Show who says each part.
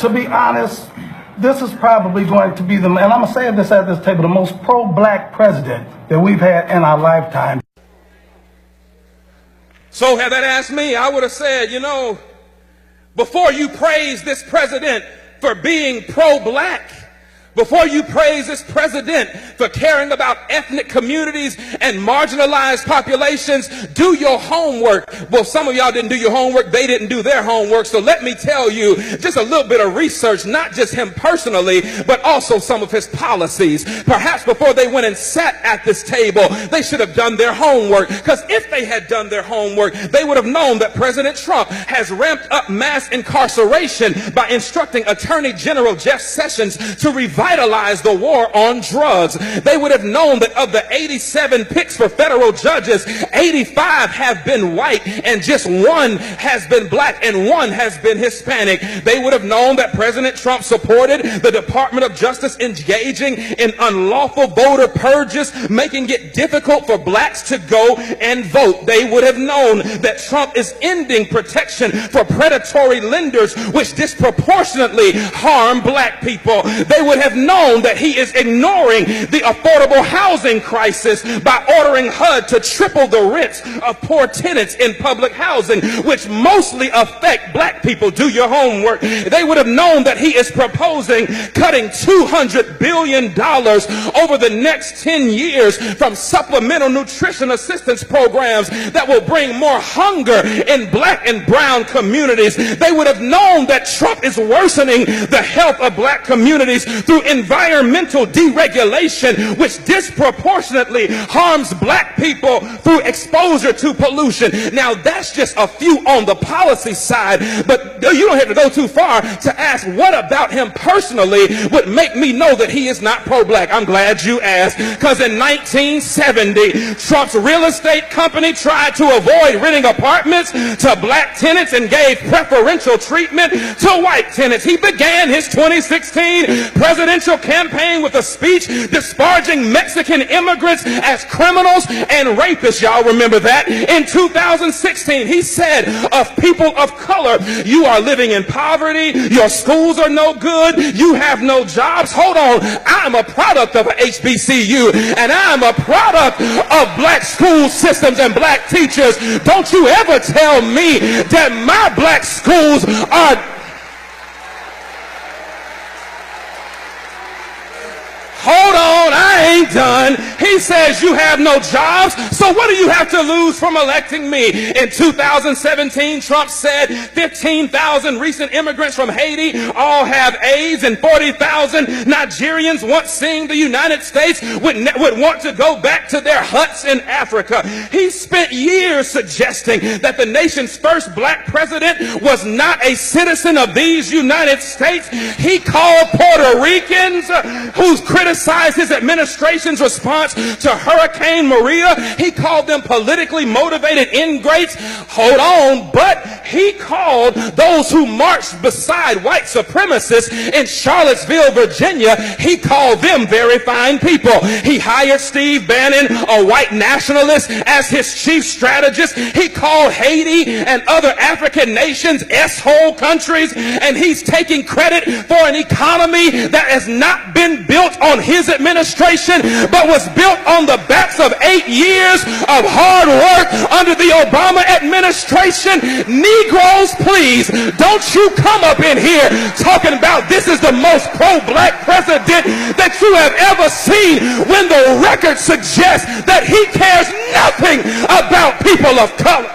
Speaker 1: to be honest, this is probably going to be and I'm going to say this at this table, the most pro-black president that we've had in our lifetime.
Speaker 2: So had that asked me, I would have said, you know, before you praise this president for being pro-black, before you praise this president for caring about ethnic communities and marginalized populations, do your homework. Well, some of y'all didn't do your homework. They didn't do their homework. So let me tell you just a little bit of research, not just him personally, but also some of his policies. Perhaps before they went and sat at this table, they should have done their homework. Because if they had done their homework, they would have known that President Trump has ramped up mass incarceration by instructing Attorney General Jeff Sessions to revitalize the war on drugs. They would have known that of the 87 picks for federal judges, 85 have been white and just one has been black and one has been Hispanic. They would have known that President Trump supported the Department of Justice engaging in unlawful voter purges, making it difficult for blacks to go and vote. They would have known that Trump is ending protection for predatory lenders, which disproportionately harm black people. They would have known that he is ignoring the affordable housing crisis by ordering HUD to triple the rents of poor tenants in public housing, which mostly affect black people. Do your homework. They would have known that he is proposing cutting $200 billion over the next 10 years from supplemental nutrition assistance programs that will bring more hunger in black and brown communities. They would have known that Trump is worsening the health of black communities through environmental deregulation, which disproportionately harms black people through exposure to pollution. Now, that's just a few on the policy side, but you don't have to go too far to ask what about him personally would make me know that he is not pro-black. I'm glad you asked, because in 1970, Trump's real estate company tried to avoid renting apartments to black tenants and gave preferential treatment to white tenants. He began his 2016 presidential campaign with a speech disparaging Mexican immigrants as criminals and rapists. Y'all remember that? In 2016, he said of people of color, you are living in poverty, your schools are no good, you have no jobs. Hold on, I'm a product of a HBCU, and I'm a product of black school systems and black teachers. Don't you ever tell me that my black schools are... Hold on, I ain't done. He says you have no jobs, so what do you have to lose from electing me? In 2017, Trump said 15,000 recent immigrants from Haiti all have AIDS, and 40,000 Nigerians once seeing the United States would want to go back to their huts in Africa. He spent years suggesting that the nation's first black president was not a citizen of these United States. He called Puerto Ricans who's criticized his administration's response to Hurricane Maria. He called them politically motivated ingrates. Hold on, but he called those who marched beside white supremacists in Charlottesville, Virginia, he called them very fine people. He hired Steve Bannon, a white nationalist, as his chief strategist. He called Haiti and other African nations S-hole countries, and he's taking credit for an economy that has not been built on his administration, but was built on the backs of 8 years of hard work under the Obama administration. Negroes, please, don't you come up in here talking about this is the most pro-black president that you have ever seen, when the record suggests that he cares nothing about people of color.